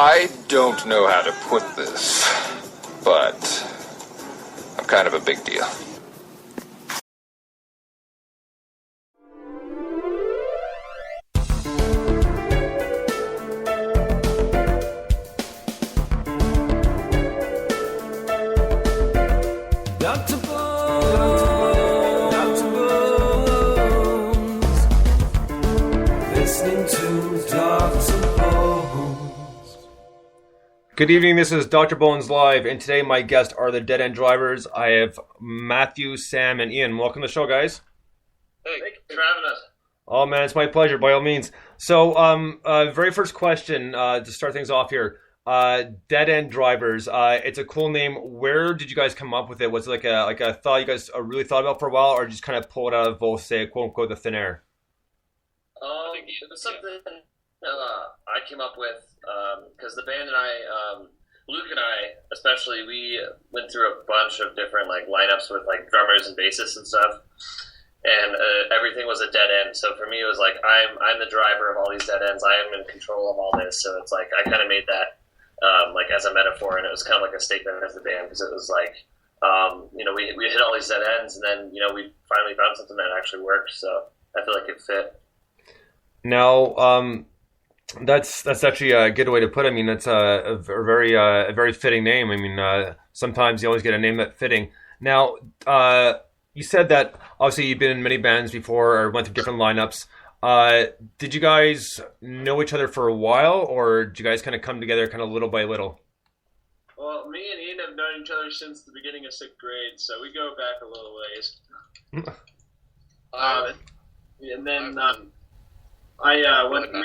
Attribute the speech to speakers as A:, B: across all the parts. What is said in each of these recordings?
A: I don't know how to put this, but I'm kind of a big deal.
B: Good evening, this is Dr. Bones Live, and today my guests are the Dead End Drivers. I have Matthew, Sam, and Ian. Welcome to the show, guys.
C: Hey, thanks for having us.
B: Oh man, it's my pleasure, by all means. So, very first question to start things off here. Dead End Drivers, it's a cool name. Where did you guys come up with it? Was it like a thought you guys really thought about for a while, or just kind of pull it out of both, say, quote unquote, the thin air?
C: It was something I came up with because the band and I, Luke and I especially, we went through a bunch of different like lineups with like drummers and bassists and stuff, and everything was a dead end. So for me, it was like I'm the driver of all these dead ends. I am in control of all this. So it's like I kind of made that like as a metaphor, and it was kind of like a statement as the band, because it was like we hit all these dead ends, and then we finally found something that actually worked. So I feel like it fit.
B: Now, that's actually a good way to put it. I mean, it's a very fitting name. I mean, sometimes you always get a name that's fitting. Now, you said that obviously you've been in many bands before or went through different lineups. Did you guys know each other for a while, or did you guys kind of come together kind of little by little?
D: Well, me and Ian have known each other since the beginning of 6th grade, so we go back a little ways. And then we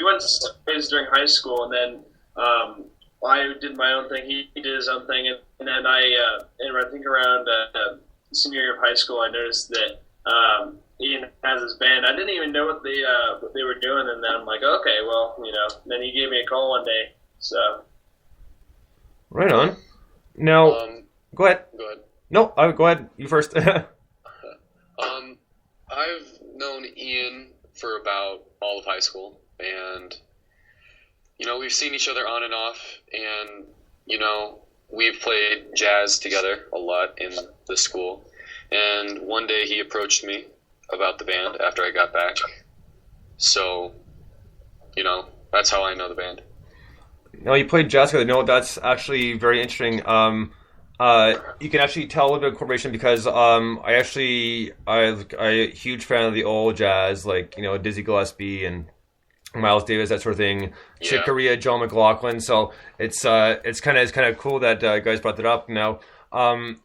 D: went to plays during high school, and then I did my own thing. He did his own thing, and then I think around senior year of high school, I noticed that Ian has his band. I didn't even know what they were doing, and then I'm like, okay, well, Then he gave me a call one day. So.
B: Right on. Now, go ahead.
E: Go ahead.
B: No, go ahead. You first.
E: I've known Ian for about all of high school, and we've seen each other on and off, and we've played jazz together a lot in the school. And one day he approached me about the band after I got back, so that's how I know the band.
B: No, you played jazz together. No, that's actually very interesting. You can actually tell a little bit of correlation because I'm a huge fan of the old jazz, like Dizzy Gillespie and Miles Davis, that sort of thing.
E: Yeah.
B: Chick Corea, John McLaughlin. So it's kind of cool that guys brought that up. Now, from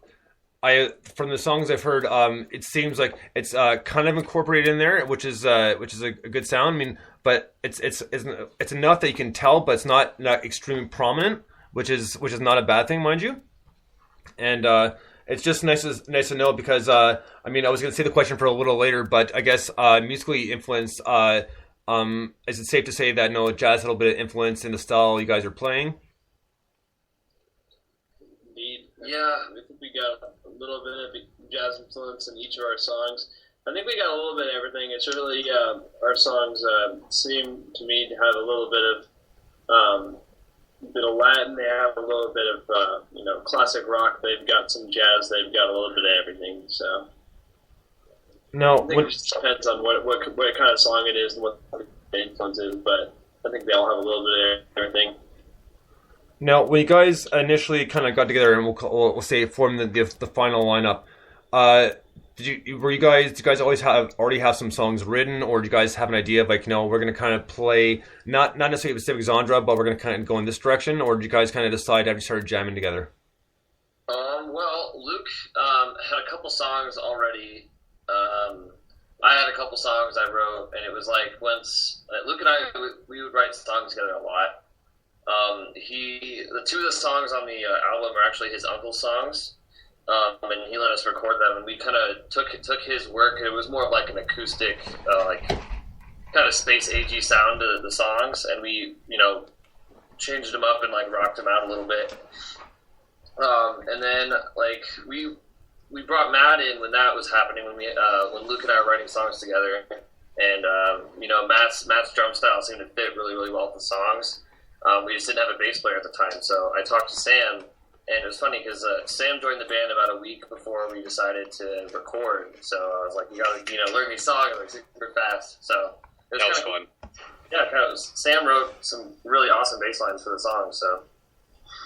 B: the songs I've heard, it seems like it's kind of incorporated in there, which is a good sound. I mean, but it's enough that you can tell, but it's not extremely prominent, which is not a bad thing, mind you. And it's just nice to know because I was going to say the question for a little later, but I guess musically influenced. Is it safe to say that jazz had a little bit of influence in the style you guys are playing?
D: Indeed. Yeah, I think we got a little bit of jazz influence in each of our songs. I think we got a little bit of everything. It's really our songs seem to me to have a little bit of Latin. They have a little bit of classic rock. They've got some jazz. They've got a little bit of everything. So
B: no,
D: I think it just depends on what kind of song it is and what the influence is. But I think they all have a little bit of everything.
B: Now, when you guys initially kind of got together and we'll say formed the final lineup, did you guys already have some songs written, or did you guys have an idea of like, we're going to kind of play not necessarily a specific genre, but we're going to kind of go in this direction, or did you guys kind of decide after you started jamming together?
C: Well, Luke had a couple songs already. I had a couple songs I wrote, and it was like once Luke and I we would write songs together a lot. The two of the songs on the album are actually his uncle's songs. And he let us record them, and we kind of took his work. It was more of like an acoustic, like kind of space agey sound to the songs, and we, changed them up and like rocked them out a little bit. And then like we brought Matt in when that was happening, when Luke and I were writing songs together, and Matt's drum style seemed to fit really, really well with the songs. We just didn't have a bass player at the time, so I talked to Sam, and it was funny because Sam joined the band about a week before we decided to record. So I was like, "You gotta, learn these songs like super fast." So it was
E: fun.
C: Yeah, Sam wrote some really awesome bass lines for the song. So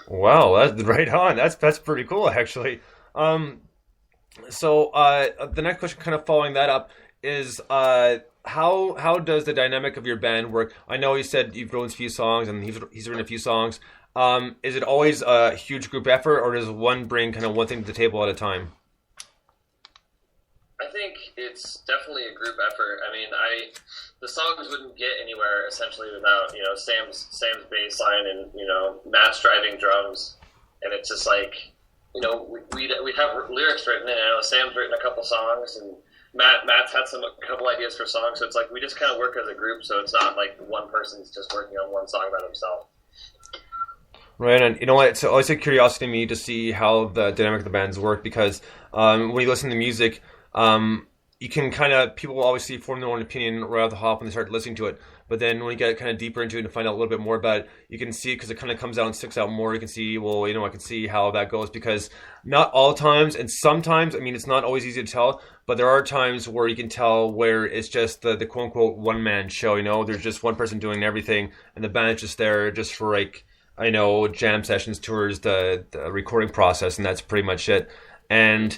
B: Wow, that's right on. That's pretty cool, actually. So the next question, kind of following that up, is how does the dynamic of your band work? I know you said you've written a few songs and he's written a few songs. Is it always a huge group effort, or does one bring kind of one thing to the table at a time?
C: I think it's definitely a group effort. I mean, the songs wouldn't get anywhere essentially without Sam's bass line and Matt's driving drums, and it's just like we have lyrics written, and I know Sam's written a couple songs, and Matt's had a couple ideas for songs, so it's like we just kind of work as a group, so it's not like one person's just working on one song by himself.
B: Right, and you know what? It's always a curiosity to me to see how the dynamic of the bands work, because when you listen to music, you can people will obviously form their own opinion right off the hop when they start listening to it. But then when you get kind of deeper into it and find out a little bit more about it, you can see, because it kind of comes out and sticks out more, you can see, well, I can see how that goes, because not all times, and sometimes, I mean, it's not always easy to tell, but there are times where you can tell where it's just the quote-unquote one-man show, there's just one person doing everything, and the band's just there just for, jam sessions, tours, the recording process, and that's pretty much it. And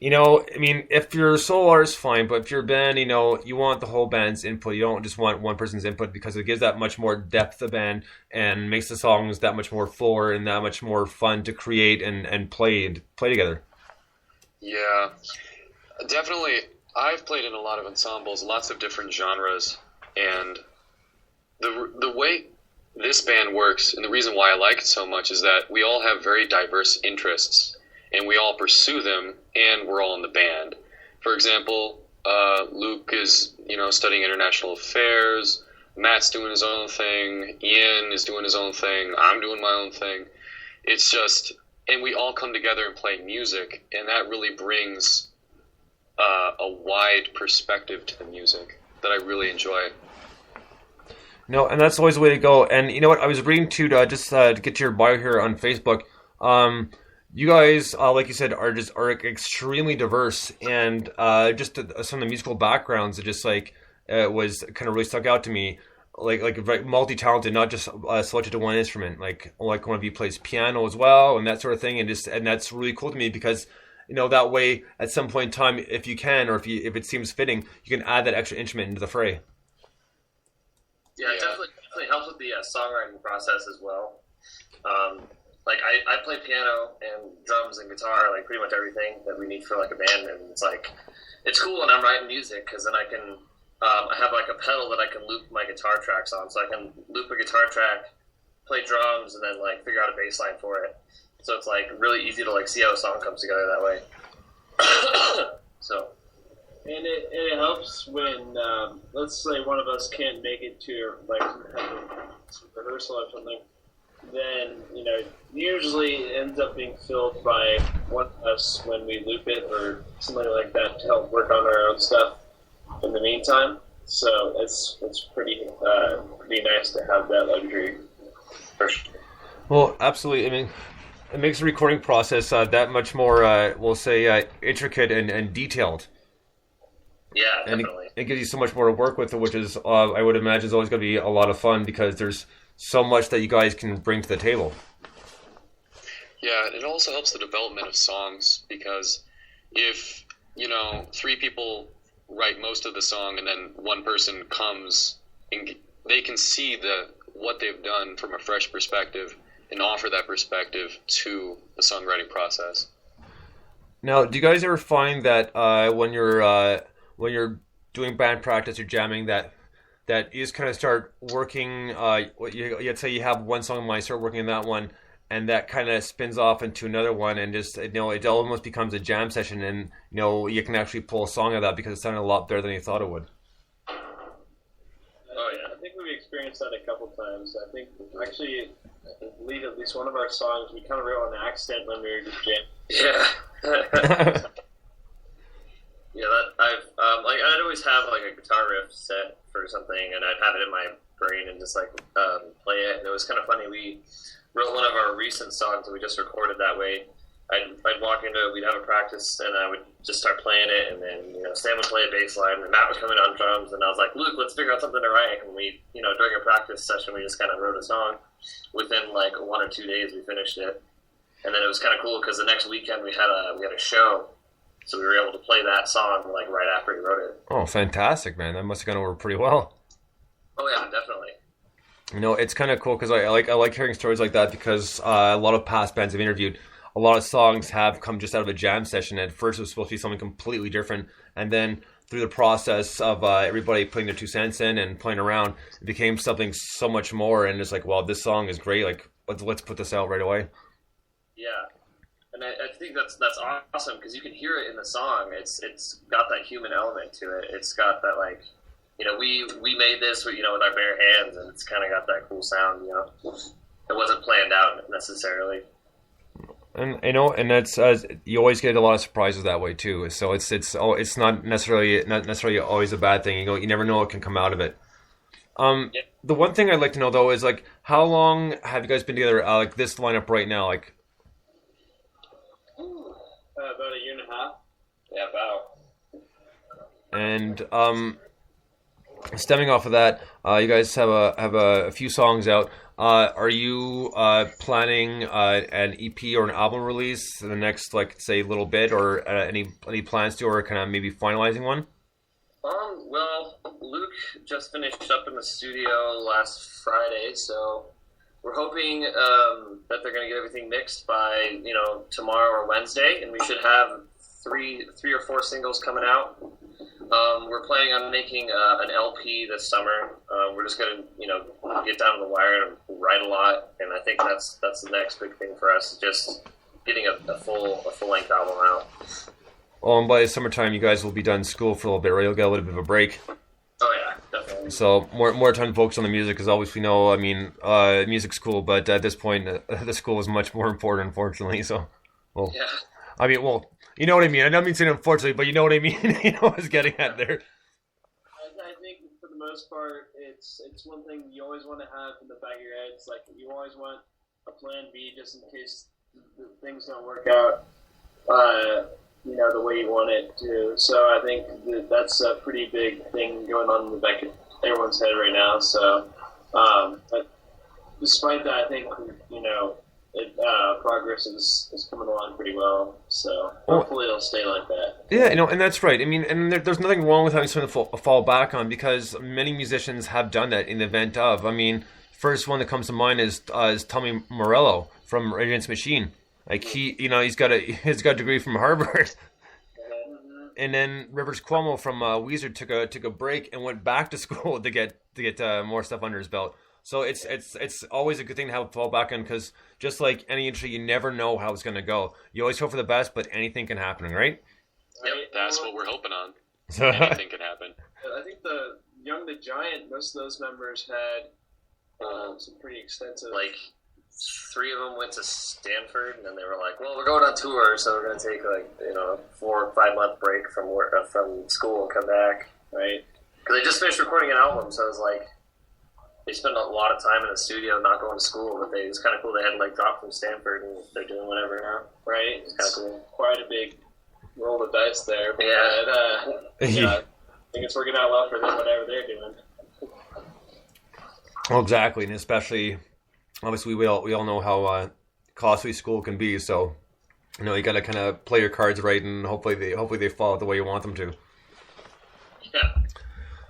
B: I mean, if you're a solo artist, fine, but if you're a band, you want the whole band's input. You don't just want one person's input, because it gives that much more depth to the band and makes the songs that much more fuller and that much more fun to create and play together.
E: Yeah, definitely. I've played in a lot of ensembles, lots of different genres, and the way this band works, and the reason why I like it so much, is that we all have very diverse interests, and we all pursue them, and we're all in the band. For example, Luke is, studying international affairs, Matt's doing his own thing, Ian is doing his own thing, I'm doing my own thing. It's just, and we all come together and play music, and that really brings a wide perspective to the music that I really enjoy.
B: No, and that's always the way to go. And you know what? I was reading to get to your bio here on Facebook. You guys, like you said, are extremely diverse, and just some of the musical backgrounds. It just was kind of really stuck out to me. Like very multi-talented, not just selected to one instrument. Like one of you plays piano as well, and that sort of thing. And that's really cool to me, because that way, at some point in time, if you can, or if it seems fitting, you can add that extra instrument into the fray.
C: Yeah, it definitely helps with the songwriting process as well. I play piano and drums and guitar, pretty much everything that we need for a band, and it's cool when I'm writing music, because then I can I have a pedal that I can loop my guitar tracks on, so I can loop a guitar track, play drums, and then figure out a bass line for it. So it's really easy to see how a song comes together that way. So.
D: And it helps when, let's say one of us can't make it to some rehearsal or something, then, usually it ends up being filled by one of us when we loop it or something like that to help work on our own stuff in the meantime. So it's pretty nice to have that luxury. For sure.
B: Well, absolutely. I mean, it makes the recording process that much more, we'll say, intricate and detailed.
C: Yeah, definitely.
B: And it gives you so much more to work with, which is, I would imagine, is always going to be a lot of fun, because there's so much that you guys can bring to the table.
E: Yeah, it also helps the development of songs, because if, three people write most of the song and then one person comes and they can see what they've done from a fresh perspective and offer that perspective to the songwriting process. Now,
B: do you guys ever find that when you're doing band practice or jamming, that you just kind of start working, let's say you have one song in mind, start working on that one, and that kind of spins off into another one, and just it almost becomes a jam session, and you can actually pull a song out of that because it sounded a lot better than you thought it would.
C: Oh yeah,
D: I think we've experienced that a couple times. I think actually, I believe at least one of our songs we kind of wrote on accident when we were just jamming.
C: Yeah. Yeah, I'd always have a guitar riff set for something, and I'd have it in my brain and just play play it. And it was kind of funny. We wrote one of our recent songs that we just recorded that way. I'd walk into it, we'd have a practice, and I would just start playing it, and then, Sam would play a bass line, and Matt would come in on drums, and I was like, Luke, let's figure out something to write. And we, during a practice session, we just kind of wrote a song. Within like 1 or 2 days, we finished it. And then it was kind of cool because the next weekend we had a show, so we were able to play that song like right after we wrote it.
B: Oh, fantastic, man! That must have gone over pretty well.
C: Oh yeah, definitely.
B: It's kind of cool because I like hearing stories like that because a lot of past bands I've interviewed, a lot of songs have come just out of a jam session. At first, it was supposed to be something completely different, and then through the process of everybody putting their 2 cents in and playing around, it became something so much more. And it's like, well, this song is great. Like, let's put this out right away.
C: Yeah, and I think that's awesome because you can hear it in the song. It's got that human element to it. It's got that like, we made this with our bare hands, and it's kind of got that cool sound. It wasn't planned out necessarily.
B: And and that's you always get a lot of surprises that way too. So it's not necessarily always a bad thing. You never know what can come out of it. Yeah. The one thing I'd like to know though is like, how long have you guys been together? Like this lineup right now, like.
D: About a year and a half.
C: Yeah, about.
B: And stemming off of that, you guys have a few songs out. Are you planning an EP or an album release in the next, like, say, little bit, or any plans to, or kind of maybe finalizing one?
C: Well, Luke just finished up in the studio last Friday, so we're hoping that they're going to get everything mixed by tomorrow or Wednesday, and we should have three or four singles coming out. We're planning on making an LP this summer. We're just going to get down to the wire and write a lot, and I think that's the next big thing for us, just getting a full length album out.
B: Well, and by the summertime, you guys will be done school for a little bit, right? You'll get a little bit of a break.
C: Oh yeah, definitely.
B: So more time to focus on the music, because always we know, I mean, music's cool, but at this point, the school is much more important, unfortunately. So, well,
C: yeah.
B: I mean, well, you know what I mean. I don't mean saying unfortunately, but you know what I mean. You know what I was getting at there.
D: I think for the most part, it's one thing you always want to have in the back of your head. It's like you always want a plan B just in case things don't work out, the way you want it to. So I think that's a pretty big thing going on in the back of everyone's head right now. So, but despite that, I think progress is coming along pretty well. So hopefully it'll stay like that.
B: Yeah, and that's right. I mean, and there's nothing wrong with having something to fall back on, because many musicians have done that in the event of. I mean, first one that comes to mind is Tommy Morello from Rage Against the Machine. Like he's got a degree from Harvard. And then Rivers Cuomo from Weezer took a break and went back to school to get more stuff under his belt. So it's always a good thing to have a fall back on, because just like any industry, you never know how it's going to go. You always hope for the best, but anything can happen, right?
E: Yep, that's what we're hoping on. Anything can happen.
D: I think the Young the Giant, most of those members had some pretty extensive.
C: Like 3 of them went to Stanford, and then they were like, "Well, we're going on tour, so we're going to take 4 or 5 month break from school and come back, right?" Because they just finished recording an album, so it was like they spent a lot of time in the studio, not going to school. But it was kind of cool. They had dropped from Stanford, and they're doing whatever now, right? It's kind of cool.
D: Quite a big roll of dice there. But,
C: yeah.
D: I think it's working out well for them, whatever they're doing.
B: Well, exactly, and especially, obviously, we all know how costly school can be. So, you got to kind of play your cards right, and hopefully they fall out the way you want them to.
C: Yeah.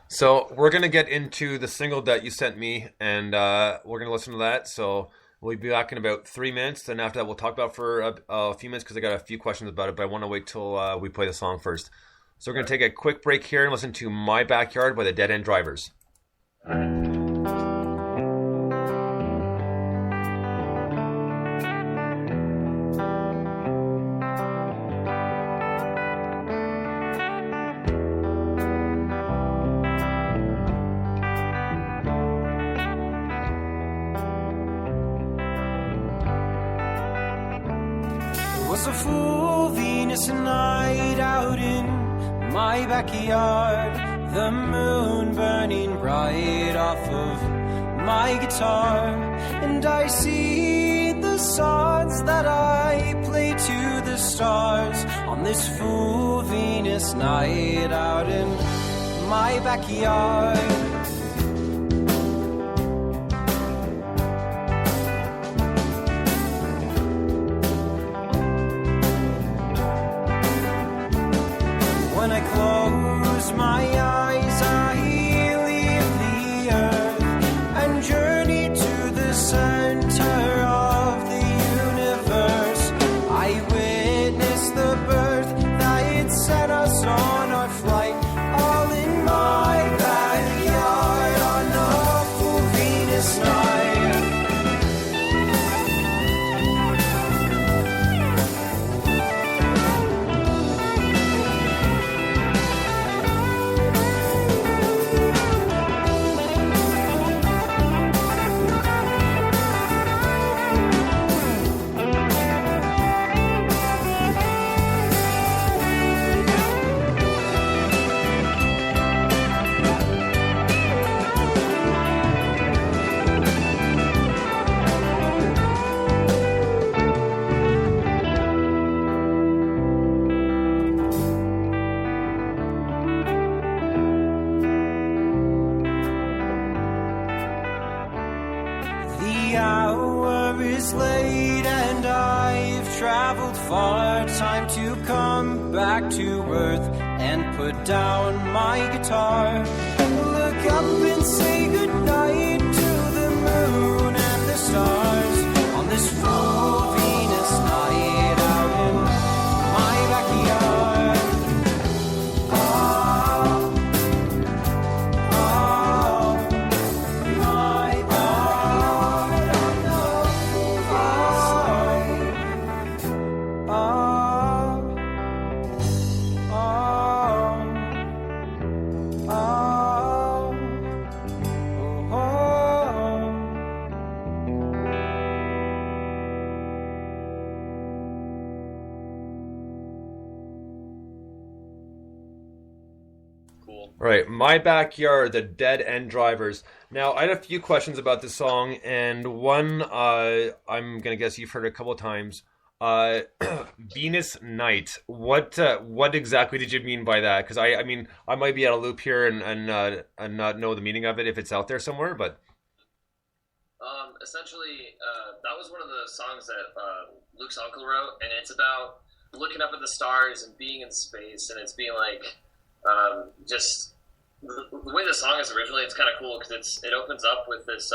B: So we're gonna get into the single that you sent me, and we're gonna listen to that. So we'll be back in about 3 minutes, and after that, we'll talk about it for a few minutes, because I got a few questions about it. But I want to wait till we play the song first. So we're gonna take a quick break here and listen to "My Backyard" by the Dead End Drivers.
F: Was a full Venus night out in my backyard, the moon burning bright off of my guitar, and I see the songs that I play to the stars on this full Venus night out in my backyard. When I close my eyes, I leave the earth and journey to the center of the universe. I witness the birth that set us on our flight, all in my backyard on a full Venus night. The hour is late and I've traveled far. Time to come back to earth and put down my guitar. Look up and say goodnight to the moon and the stars on this full Venus night out in my backyard. Oh, oh, my backyard on the full Venus night. Oh, oh, oh, oh, oh.
E: Cool.
B: Right, My Backyard, the Dead End Drivers. Now, I had a few questions about this song, and one I'm gonna guess you've heard a couple of times. Venus Night. What exactly did you mean by that? Because I mean I might be out of loop here and not know the meaning of it if it's out there somewhere, but
C: Essentially, that was one of the songs that Luke's uncle wrote, and it's about looking up at the stars and being in space, and it's being like just the way the song is originally. It's kind of cool because it opens up with this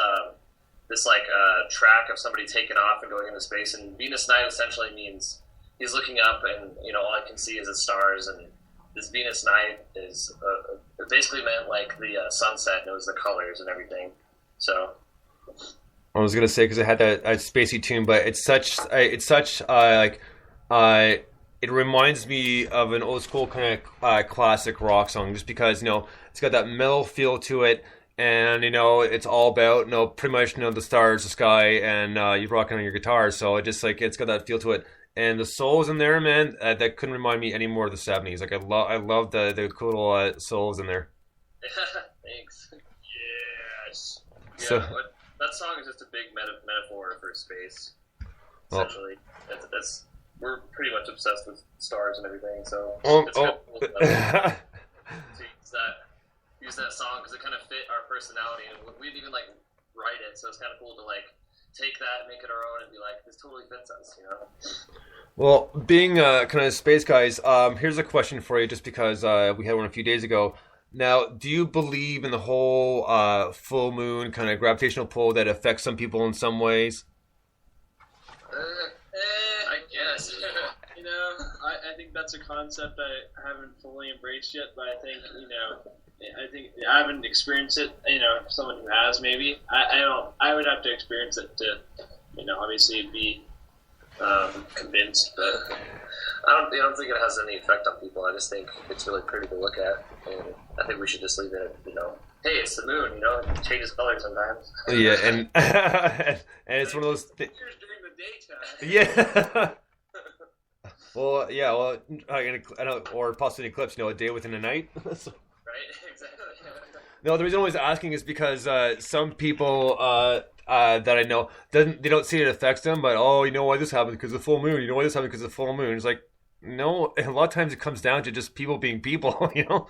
C: track of somebody taking off and going into space, and Venus Night essentially means he's looking up and all I can see is the stars, and this Venus Night is it basically meant like the sunset, and it was the colors and everything. So
B: I was gonna say because it had that spacey tune, but it's such it reminds me of an old school kind of classic rock song, just because it's got that mellow feel to it, and it's all about pretty much the stars, the sky, and you're rocking on your guitar, so it just it's got that feel to it, and the soul's in there, man. That couldn't remind me any more of the '70s. Like I love the cool little souls in there.
C: Thanks. Yes. Yeah,
B: So-
C: that song is just a big metaphor for space. Essentially, that's we're pretty much obsessed with stars and everything. So it's kind of cool to use that song because it kind of fit our personality, and we'd even write it. So it's kind of cool to take that, make it our own, and be like, this totally fits us,
B: Well, being kind of space guys, here's a question for you, just because we had one a few days ago. Now, do you believe in the whole full moon kind of gravitational pull that affects some people in some ways?
C: I guess.
D: I think that's a concept I haven't fully embraced yet, but I think I haven't experienced it. Someone who has, maybe. I would have to experience it to, obviously be convinced. But
C: I don't think it has any effect on people. I just think it's really pretty to look at, and I think we should just leave it. Hey, it's the moon. It changes color sometimes.
B: Yeah, and and it's one of those.
D: during the daytime.
B: Yeah. Well, yeah. Well, or possibly an eclipse. A day within a night. So,
C: Right? Exactly.
B: No, the reason I was asking is because some people that I know they don't see it affects them, but oh, you know why this happened because of the full moon. You know why this happened because of the full moon. It's like no, a lot of times it comes down to just people being people. You know.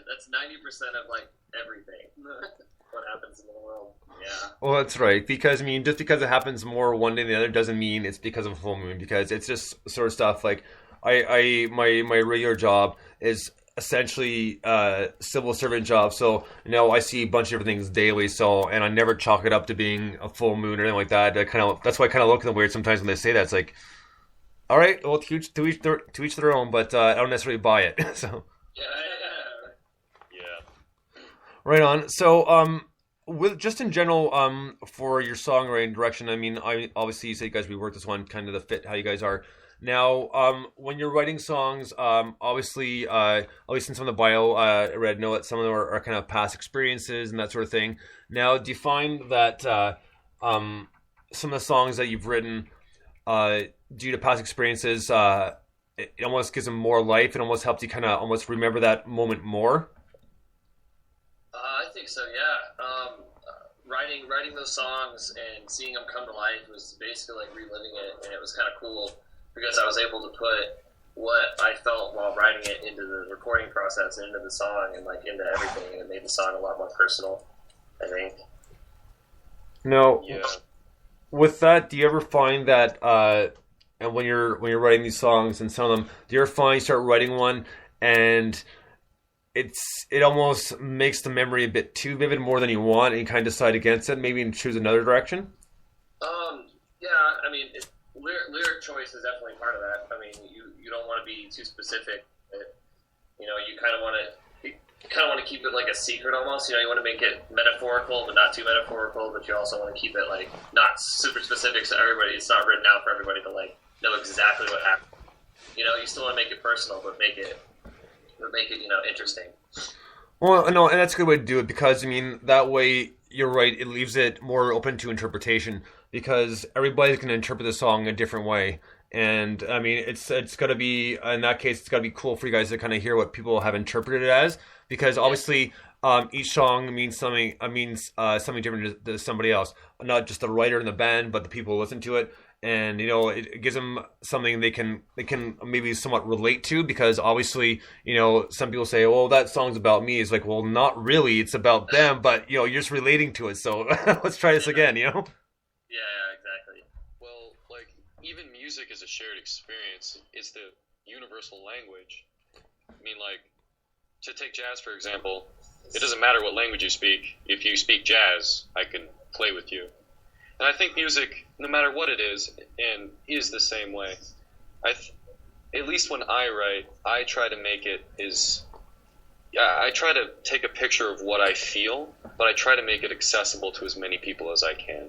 C: That's 90% of like everything. What happens in the world? Yeah.
B: Well, that's right. Because I mean, just because it happens more one day than the other doesn't mean it's because of a full moon. Because it's just sort of stuff like my regular job is essentially civil servant job. So I see a bunch of different things daily. So and I never chalk it up to being a full moon or anything like that. That's why I kind of look at them weird sometimes when they say that. It's like, all right, well, to each their own. But I don't necessarily buy it. So.
C: Yeah.
B: Right on. So, with just in general, for your songwriting direction, I mean, obviously you said you guys reworked this one kind of to fit how you guys are. Now, when you're writing songs, obviously, at least in some of the bio, I read, know that some of them are kind of past experiences and that sort of thing. Now, do you find that some of the songs that you've written, due to past experiences, it almost gives them more life? It almost helps you kind of almost remember that moment more?
C: I think so, yeah. Writing those songs and seeing them come to life was basically like reliving it, and it was kind of cool because I was able to put what I felt while writing it into the recording process, into the song, and like into everything, and it made the song a lot more personal, I think.
B: No.
E: Yeah.
B: With that, do you ever find that, and when you're writing these songs and some of them, do you ever find you start writing one and it almost makes the memory a bit too vivid more than you want, and you kind of decide against it, maybe and choose another direction?
C: Yeah, I mean, lyric choice is definitely part of that. I mean, you don't want to be too specific. You kind of want to keep it like a secret almost. You want to make it metaphorical, but not too metaphorical. But you also want to keep it like not super specific, so it's not written out for everybody to like know exactly what happened. You still want to make it personal, but make it interesting.
B: Well, no, and that's a good way to do it because, I mean, that way, you're right, it leaves it more open to interpretation because everybody's going to interpret the song a different way. And, I mean, it's got to be, in that case, it's got to be cool for you guys to kind of hear what people have interpreted it as because, obviously, each song means something different to somebody else. Not just the writer and the band, but the people who listen to it. And it gives them something they can maybe somewhat relate to because obviously some people say, "Oh, that song's about me." It's like, well, not really. It's about them, but you're just relating to it. So let's try this again.
C: Yeah, exactly.
E: Well, like even music is a shared experience. It's the universal language. I mean, like to take jazz for example, it doesn't matter what language you speak. If you speak jazz, I can play with you. And I think music, no matter what it is the same way. At least when I write, I try to make it I try to take a picture of what I feel, but I try to make it accessible to as many people as I can.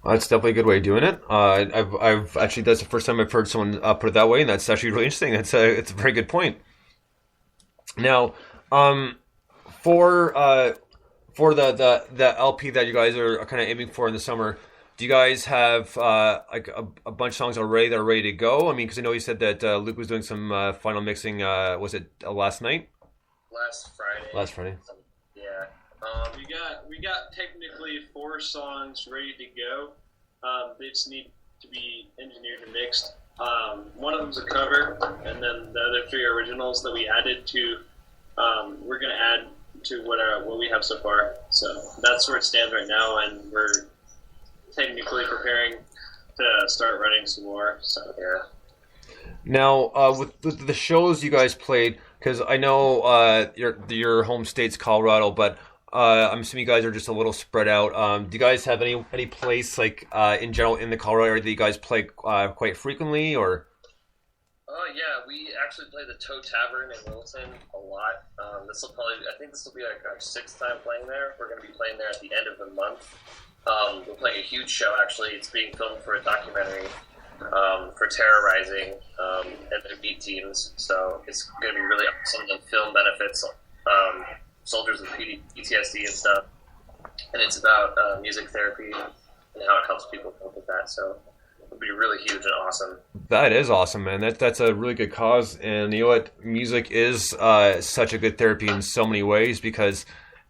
B: Well, that's definitely a good way of doing it. I've actually, that's the first time I've heard someone put it that way, and that's actually really interesting. It's a very good point. Now, for the LP that you guys are kind of aiming for in the summer, do you guys have like a bunch of songs already that are ready to go? I mean, because I know you said that Luke was doing some final mixing. Was it last night?
C: Last Friday. Yeah.
D: We got technically 4 songs ready to go. They just need to be engineered and mixed. One of them's a cover, and then the other 3 originals that we added to. We're gonna add to what we have so far. So that's where it stands right now, and we're technically preparing to start writing some more. So yeah.
B: Now, with the shows you guys played, because I know your home state's Colorado, but I'm assuming you guys are just a little spread out. Do you guys have any place like in general in the Colorado area that you guys play quite frequently, or?
C: Yeah, we actually play the Toe Tavern in Wilton a lot. I think this will be like our 6th time playing there. We're going to be playing there at the end of the month. We're playing a huge show, actually. It's being filmed for a documentary for terrorizing and their beat teams. So it's going to be really awesome. The film benefits soldiers with PTSD and stuff. And it's about music therapy and how it helps people cope with that. So would be really huge and awesome.
B: That is awesome, man. That's a really good cause, and you know what? Music is such a good therapy in so many ways because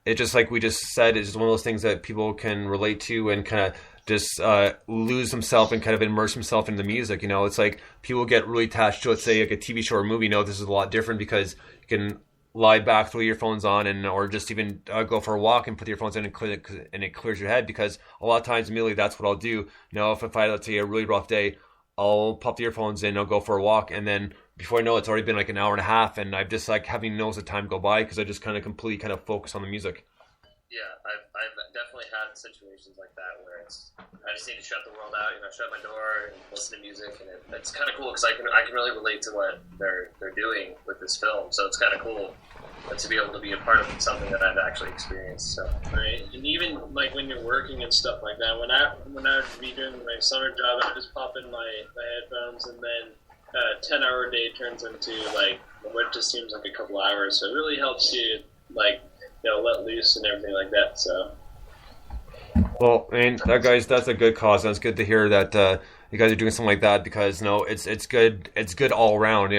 B: it just like we just said is one of those things that people can relate to and kind of just lose himself and kind of immerse himself in the music. You know, it's like people get really attached to, let's say, like a TV show or movie. No, this is a lot different because you can lie back, throw your earphones on, and or just even go for a walk and put your earphones in and it clears your head. Because a lot of times, immediately, that's what I'll do. You know, if I let's say a really rough day, I'll pop the earphones in, I'll go for a walk, and then before I know it, it's already been like an hour and a half, and I've just like having knows the time go by because I just kind of completely kind of focus on the music.
C: Yeah, I've definitely had situations like that where I just need to shut the world out, shut my door and listen to music, and it's kind of cool because I can really relate to what they're doing with this film. So it's kind of cool to be able to be a part of something that I've actually experienced. So
D: Right, and even like when you're working and stuff like that, when I would be doing my summer job, I would just pop in my headphones, and then a 10-hour day turns into like what just seems like a couple hours. So it really helps you like let loose and everything like that. So.
B: Well, I mean, that's a good cause, and it's good to hear that you guys are doing something like that because it's good. It's good all around.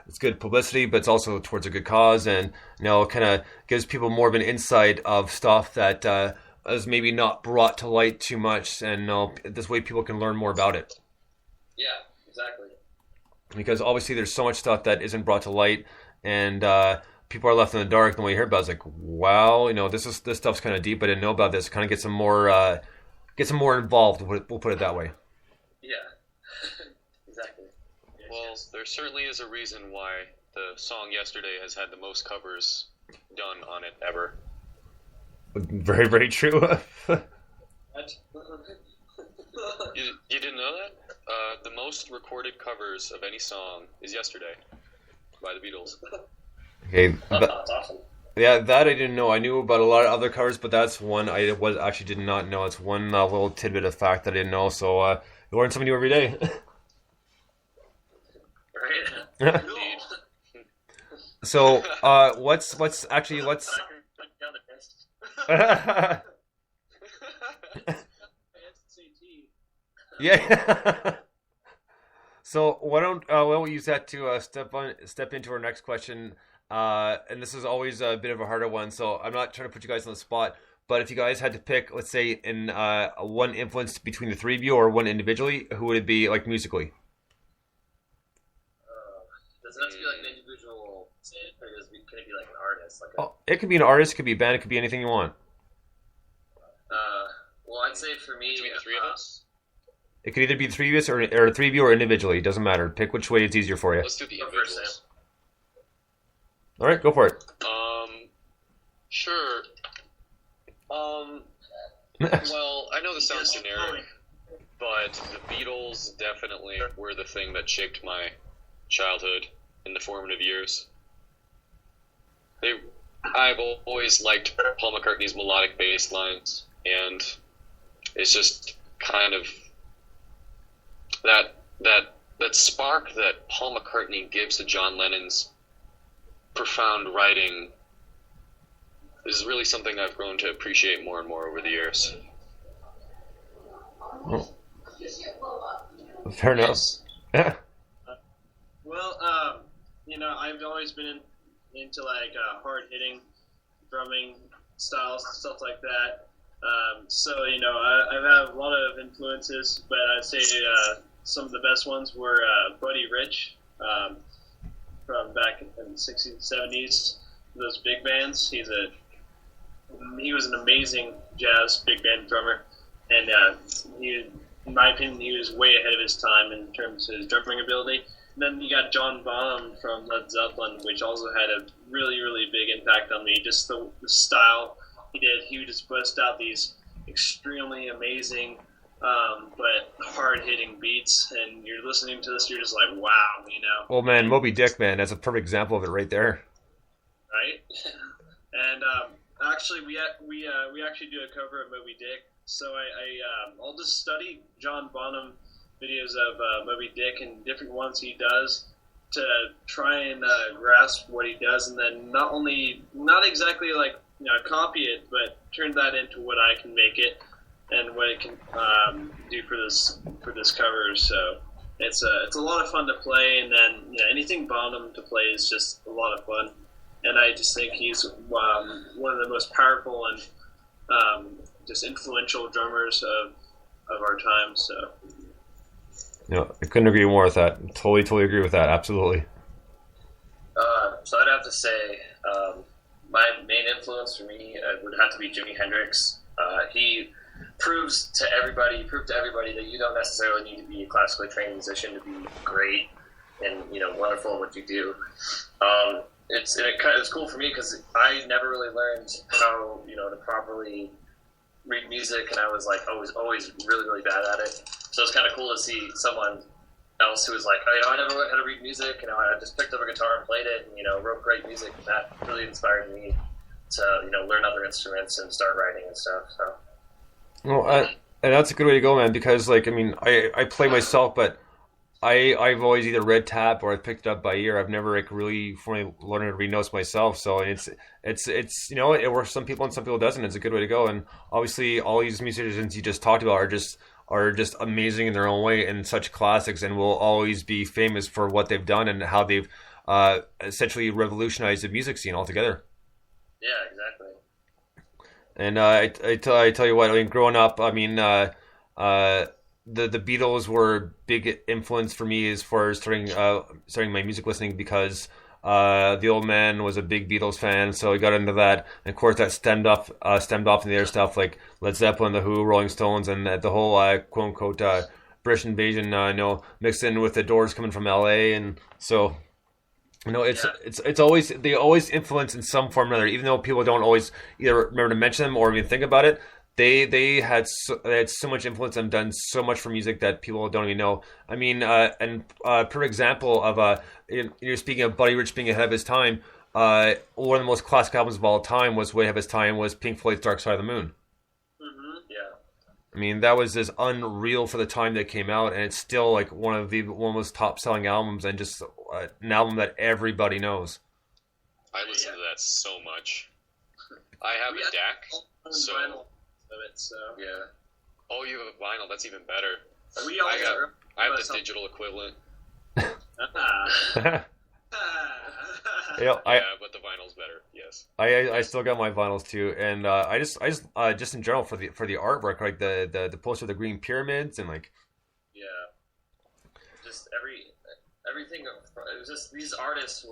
B: It's good publicity, but it's also towards a good cause, and kind of gives people more of an insight of stuff that is maybe not brought to light too much, and this way people can learn more about it.
C: yeah, exactly.
B: Because obviously there's so much stuff that isn't brought to light, and people are left in the dark. And when you hear about it, it's like, wow, this stuff's kind of deep. I didn't know about this. Kind of get some more involved. We'll put it that way.
C: Yeah, exactly.
E: Well, there certainly is a reason why the song Yesterday has had the most covers done on it ever.
B: Very, very true.
E: You didn't know that? The most recorded covers of any song is Yesterday by the Beatles.
B: Okay.
C: That's awesome.
B: Yeah, that I didn't know. I knew about a lot of other covers, but that's one I actually did not know. It's one little tidbit of fact that I didn't know. So you learn something new every day.
C: Right?
B: So what's actually yeah. So why don't we'll use that to step into our next question. And this is always a bit of a harder one, so I'm not trying to put you guys on the spot. But if you guys had to pick, let's say, in one influence between the three of you or one individually, who would it be, like musically?
C: Does it have to be like an individual, or can it be like an artist?
B: It could be an artist, it could be a band, it could be anything you want.
C: Well, I'd say for me,
E: Between the three of us?
B: It could either be the three of us or three of you or individually. It doesn't matter. Pick which way it's easier for you.
E: Let's do the
C: Go first,
E: individuals.
B: All right, go for it.
E: Sure. Well, I know this sounds generic, but the Beatles definitely were the thing that shaped my childhood in the formative years. I've always liked Paul McCartney's melodic bass lines, and it's just kind of that spark that Paul McCartney gives to John Lennon's profound writing is really something I've grown to appreciate more and more over the years.
B: Oh. Fair enough. Yeah.
D: Well, I've always been into like hard-hitting drumming styles and stuff like that. So I have a lot of influences, but I'd say some of the best ones were Buddy Rich from back in the 60s and 70s. Those big bands. He was an amazing jazz big band drummer, and in my opinion, he was way ahead of his time in terms of his drumming ability. And then you got John Bonham from Led Zeppelin, which also had a really, really big impact on me. Just the style he did. He would just bust out these extremely amazing but hard-hitting beats, and you're listening to this, you're just like, wow,
B: Oh man, Moby Dick, man, that's a perfect example of it right there.
D: Right? And actually, we actually do a cover of Moby Dick. So I'll just study John Bonham videos of Moby Dick and different ones he does to try and grasp what he does, and then not exactly like copy it, but turn that into what I can make it. and what it can do for this cover. So it's a lot of fun to play, and then anything Bonham to play is just a lot of fun. And I just think he's one of the most powerful and just influential drummers of our time. So
B: I couldn't agree more with that. Totally agree with that. Absolutely.
C: So I'd have to say my main influence for me would have to be Jimi Hendrix. He proved to everybody that you don't necessarily need to be a classically trained musician to be great and wonderful in what you do. It's cool for me because I never really learned how to properly read music, and I was like always really bad at it. So it's kind of cool to see someone else who was like, I never learned how to read music. I just picked up a guitar and played it, and wrote great music. And that really inspired me to learn other instruments and start writing and stuff. So.
B: Well, and that's a good way to go, man. Because I play myself, but I've always either read tab or I've picked it up by ear. I've never really formally learned how to read notes myself. So it's it works for some people and some people doesn't. It's a good way to go. And obviously, all these musicians you just talked about are just amazing in their own way and such classics, and will always be famous for what they've done and how they've essentially revolutionized the music scene altogether.
C: Yeah, exactly.
B: And I tell you what, growing up, the Beatles were a big influence for me as far as starting my music listening, because the old man was a big Beatles fan, so he got into that. And of course, that stemmed off in the other stuff like Led Zeppelin, The Who, Rolling Stones, and the whole quote unquote British invasion. Mixed in with the Doors coming from LA, and so it's always, they always influence in some form or another, even though people don't always either remember to mention them or even think about it. They had so much influence and done so much for music that people don't even know. Per example of you're speaking of Buddy Rich being ahead of his time. One of the most classic albums of all time was way ahead of his time was Pink Floyd's Dark Side of the Moon.
C: Mm-hmm. Yeah.
B: That was just unreal for the time that came out, and it's still like one of the most top selling albums, and just an album that everybody knows.
E: I listen to that so much. I have a DAC, so.
D: Of it, so
E: yeah. Oh, you have a vinyl. That's even better. I have the digital equivalent. But the vinyl's better. Yes.
B: I still got my vinyls too, and I just in general for the artwork, like the poster of the green pyramids and like.
C: Yeah. Just everything. It was just these artists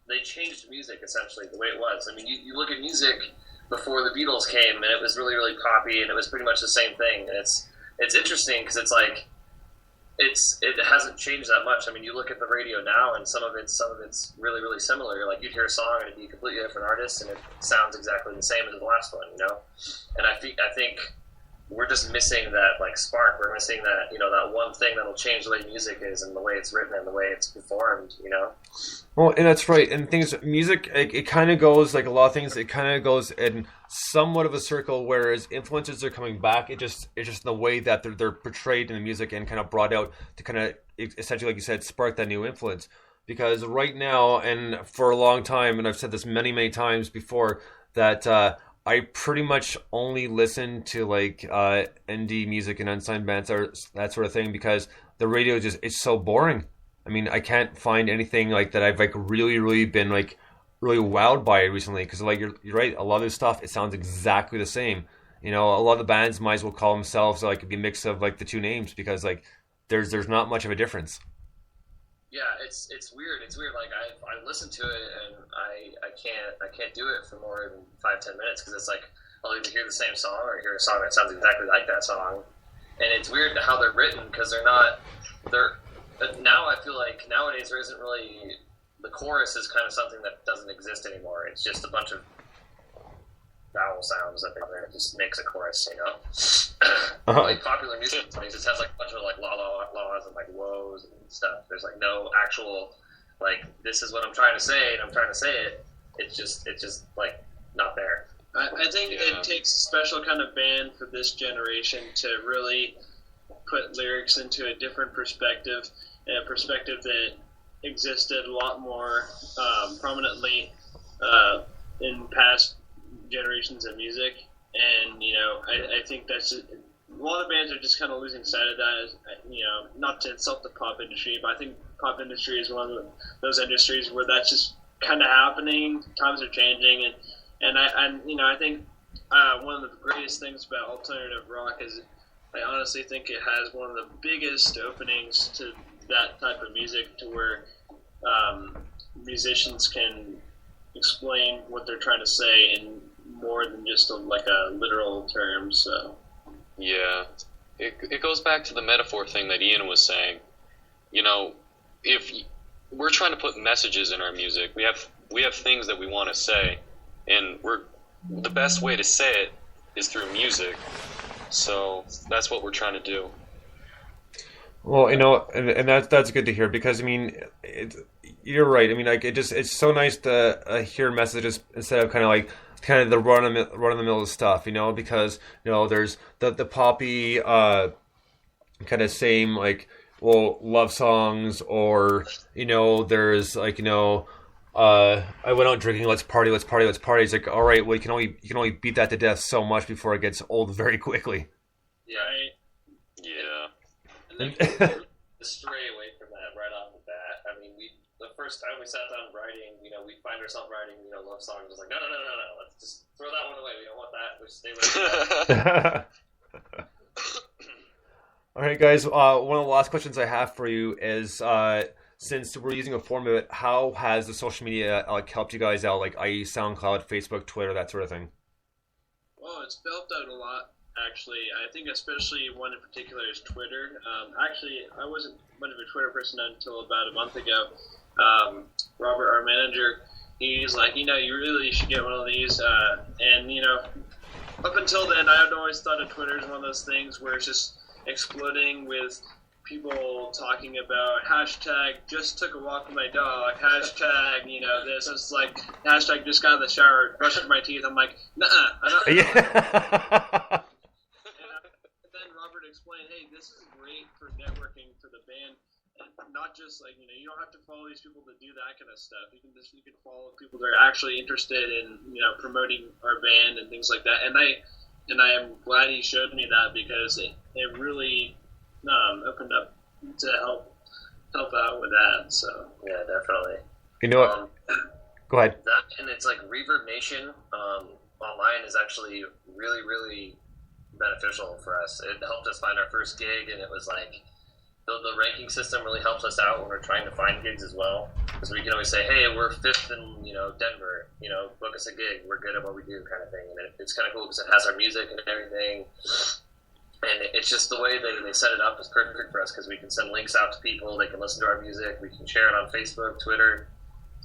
C: they changed music essentially the way it was. You look at music before the Beatles came, and it was really, really poppy, and it was pretty much the same thing. And it's interesting because it's like it hasn't changed that much. You look at the radio now, and some of it's really, really similar. Like you'd hear a song and it'd be a completely different artist, and it sounds exactly the same as the last one, And I think we're just missing that spark. We're missing that that one thing that'll change the way music is and the way it's written and the way it's performed.
B: Well, and that's right. And things, music, it kind of goes like a lot of things. It kind of goes in somewhat of a circle, whereas influences are coming back. It's just in the way that they're portrayed in the music and kind of brought out to kind of essentially, like you said, spark that new influence. Because right now, and for a long time, and I've said this many, many times before, that I pretty much only listen to indie music and unsigned bands or that sort of thing, because the radio it's so boring. I can't find anything like that I've really, really been really wowed by it recently, because you're right, a lot of this stuff, it sounds exactly the same. A lot of the bands might as well call themselves it'd be a mix of the two names, because there's not much of a difference.
C: Yeah, it's weird. It's weird. I listen to it and I can't do it for more than 5-10 minutes, because it's I'll either hear the same song or hear a song that sounds exactly like that song, and it's weird how they're written, because now I feel like nowadays there isn't really, the chorus is kind of something that doesn't exist anymore. It's just a bunch of vowel sounds that they just makes a chorus, Popular music just has a bunch of la la la's and woes and stuff. There's no actual this is what I'm trying to say and I'm trying to say it. It's just not there.
D: I think it takes a special kind of band for this generation to really put lyrics into a different perspective, and a perspective that existed a lot more prominently in past generations of music. and I think that's a lot of bands are just kind of losing sight of that. Not to insult the pop industry, but I think pop industry is one of those industries where that's just kind of happening. Times are changing, and I think one of the greatest things about alternative rock is I honestly think it has one of the biggest openings to that type of music, to where musicians can explain what they're trying to say in more than just a literal term. So
E: Yeah, it goes back to the metaphor thing that Ian was saying. If we're trying to put messages in our music, we have things that we want to say, and the best way to say it is through music. So that's what we're trying to do.
B: Well, and that's good to hear, because I mean, you're right. I mean, it's so nice to hear messages instead of kind of the run of the mill stuff, because there's the poppy kind of same love songs, or there's I went out drinking, let's party. It's like, all right, well, you can only beat that to death so much before it gets old very quickly.
E: Yeah.
C: And then to stray away from that right off the bat. I mean, the first time we sat down writing, we find ourselves writing, love songs. It's like, no. Let's just throw that one away. We don't want that. We stay away from that.
B: All right, guys. One of the last questions I have for you is, since we're using a form of it, how has the social media helped you guys out, i.e. SoundCloud, Facebook, Twitter, that sort of thing?
D: Well, it's helped out a lot, actually. I think especially one in particular is Twitter. Actually, I wasn't much of a Twitter person until about a month ago. Robert, our manager, he's like, you really should get one of these. And up until then, I had always thought of Twitter as one of those things where it's just exploding with people talking about hashtag just took a walk with my dog, hashtag this. It's like hashtag just got in the shower, brushed my teeth. I'm like, nah, I don't.
B: Yeah.
D: And then Robert explained, hey, this is great for networking for the band, and not just you don't have to follow these people to do that kind of stuff. You can follow people that are actually interested in promoting our band and things like that. And I am glad he showed me that, because it really opened up to help out with that. So
C: Yeah, definitely.
B: You know what? Go ahead.
C: That, and it's like Reverb Nation online is actually really, really beneficial for us. It helped us find our first gig, and it was like the ranking system really helps us out when we're trying to find gigs as well, because we can always say, hey, we're 5th in Denver, book us a gig, we're good at what we do, kind of thing. And it's kind of cool because it has our music and everything. And it's just the way they set it up is perfect for us, because we can send links out to people, they can listen to our music, we can share it on Facebook, Twitter,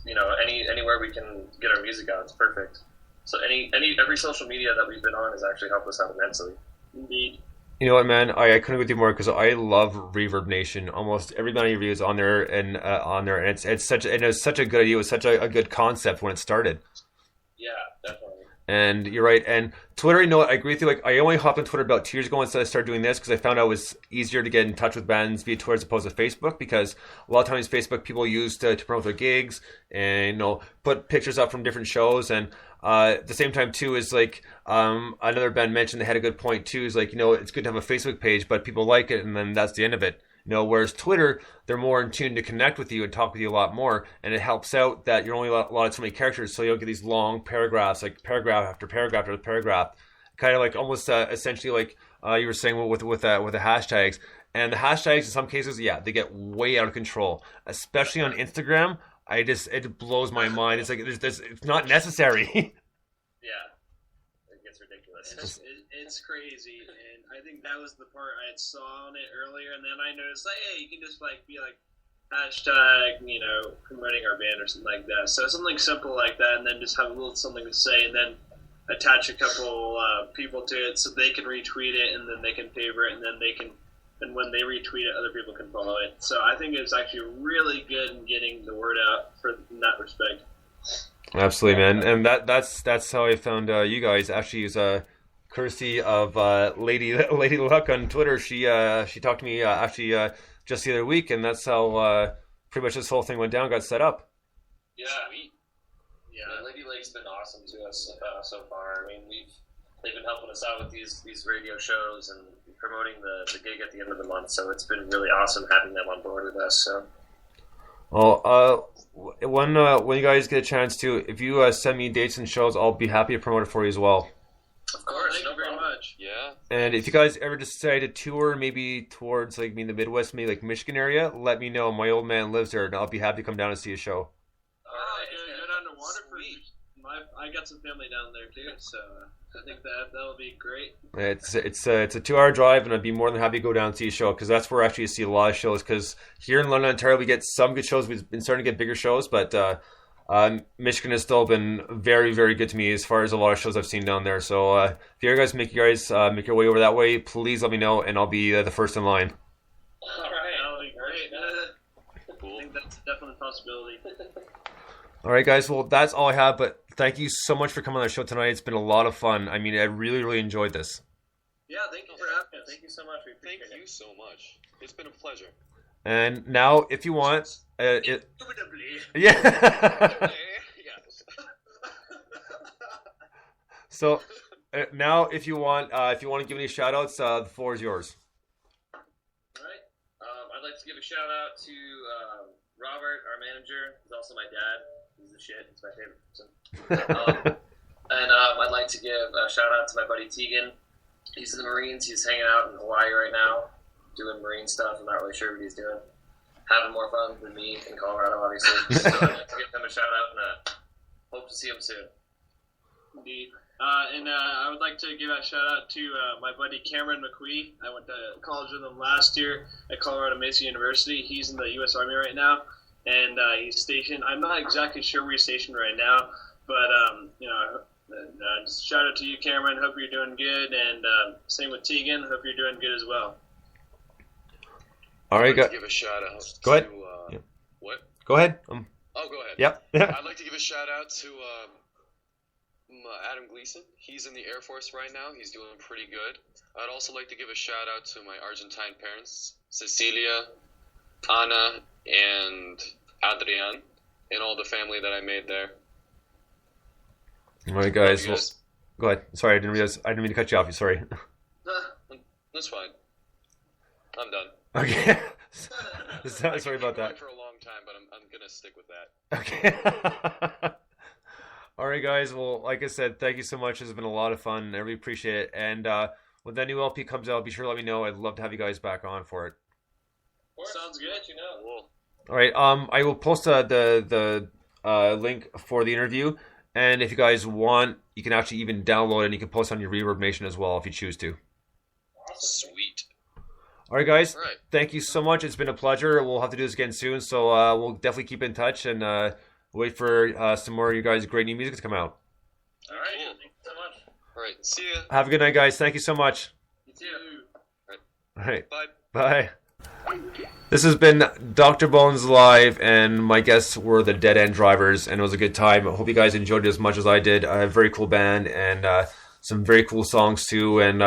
C: anywhere we can get our music out. It's perfect. So every social media that we've been on has actually helped us out immensely.
D: indeed.
B: You know what, man? I couldn't agree with you more, because I love Reverb Nation. Almost everybody reviews on there, and it's such a good idea. It was such a good concept when it started.
C: Yeah, definitely.
B: And you're right. And Twitter, I agree with you. I only hopped on Twitter about 2 years ago instead I started doing this, because I found out it was easier to get in touch with bands via Twitter as opposed to Facebook, because a lot of times Facebook people use to promote their gigs and put pictures up from different shows. And at the same time too is another band mentioned, they had a good point too, is it's good to have a Facebook page, but people like it and then that's the end of it. Whereas Twitter, they're more in tune to connect with you and talk with you a lot more, and it helps out that you're only allotted so many characters, so you'll get these long paragraphs, paragraph after paragraph after paragraph, kind of almost essentially you were saying with the hashtags. And the hashtags in some cases, yeah, they get way out of control, especially on Instagram. It blows my mind. It's it's not necessary.
C: Yeah, it gets ridiculous.
D: It's crazy, and I think that was the part I had saw on it earlier, and then I noticed hey, you can just be hashtag promoting our band or something like that. So something simple like that, and then just have a little something to say, and then attach a couple people to it so they can retweet it, and then they can favorite, and then and when they retweet it, other people can follow it. So I think it's actually really good in getting the word out in that respect.
B: Absolutely, man. And that's how I found you guys. Actually, is courtesy of Lady Luck on Twitter. She talked to me just the other week, and that's how pretty much this whole thing went down, got set up.
C: Yeah, Lady Lake's been awesome to us so far. I mean, they've been helping us out with these radio shows and promoting the gig at the end of the month. So it's been really awesome having them on board with us. So.
B: Well, when you guys get a chance to, if you send me dates and shows, I'll be happy to promote it for you as well.
C: Of course,
D: Thank you very much.
E: Yeah.
B: And if you guys ever decide to tour, maybe towards like the Midwest, maybe like Michigan area, let me know. My old man lives there, and I'll be happy to come down and see a show.
D: Go down to Waterford. I got some family down there too, so I think that'll be great.
B: It's a 2-hour drive, and I'd be more than happy to go down and see a show because that's where actually you see a lot of shows. Because here in London, Ontario, we get some good shows. We've been starting to get bigger shows, but Michigan has still been very, very good to me as far as a lot of shows I've seen down there. So if you guys make your way over that way, please let me know, and I'll be the first in line.
C: All right,
D: That'll be great.
E: Cool.
D: I think that's definitely a possibility.
B: All right, guys. Well, that's all I have. But thank you so much for coming on the show tonight. It's been a lot of fun. I mean, I really, really enjoyed this.
D: Yeah, thank you for having us.
C: Thank you so much. We
E: Thank
C: appreciate
E: you so much. It's been a pleasure.
B: And now, if you want,
D: Indubitably.
B: yeah.
E: Yes.
B: So now, if you want to give any shout outs, the floor is yours.
C: All right. I'd like to give a shout out to Robert, our manager. He's also my dad. He's the shit. He's my favorite person. And I'd like to give a shout out to my buddy Tegan. He's in the Marines. He's hanging out in Hawaii right now, doing Marine stuff. I'm not really sure what he's doing. Having more fun than me in Colorado, obviously. So I'd like to give him a shout out and hope to see him soon.
D: Indeed. And I would like to give a shout out to my buddy Cameron McQuee. I went to college with him last year at Colorado Mesa University. He's in the U.S. Army right now, and he's stationed. I'm not exactly sure where he's stationed right now, but just shout out to you, Cameron. Hope you're doing good, and same with Tegan. Hope you're doing good as well.
B: All right,
E: I'd like to give a shout out.
B: Go ahead.
E: To, What?
B: Go ahead.
E: Oh, go ahead.
B: Yep.
E: I'd like to give a shout out to Adam Gleason. He's in the Air Force right now. He's doing pretty good. I'd also like to give a shout out to my Argentine parents, Cecilia, Ana, and Adrian, and all the family that I made there.
B: All right, guys.
E: You
B: Well, go ahead. Sorry, I didn't mean to cut you off. Sorry.
E: That's fine. I'm done.
B: Okay. Sorry
E: I could
B: about
E: keep going
B: that.
E: for a long time, but I'm gonna stick with that.
B: Okay. All right, guys. Well, like I said, thank you so much. It's been a lot of fun. I really appreciate it. And when that new LP comes out, be sure to let me know. I'd love to have you guys back on for it.
D: Sounds good.
C: You know.
E: Cool.
B: All right. I will post the link for the interview, and if you guys want, you can actually even download it and you can post it on your Reverb Nation as well if you choose to.
E: Sweet.
B: All right, guys.
E: All right.
B: Thank you so much. It's been a pleasure. We'll have to do this again soon, so we'll definitely keep in touch and wait for some more of you guys' great new music to come out.
C: All right.
E: Cool.
C: Thank you so much.
E: All right. See ya.
B: Have a good night, guys. Thank you so much.
C: You too.
B: All right.
E: Bye.
B: Bye. This has been Dr. Bones Live, and my guests were the Dead End Drivers, and it was a good time. I hope you guys enjoyed it as much as I did. A very cool band, and some very cool songs too. And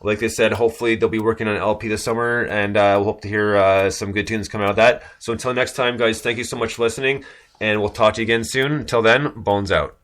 B: like they said, hopefully they'll be working on an LP this summer, and we'll hope to hear some good tunes come out of that. So until next time, guys, thank you so much for listening, and we'll talk to you again soon. Until then, Bones out.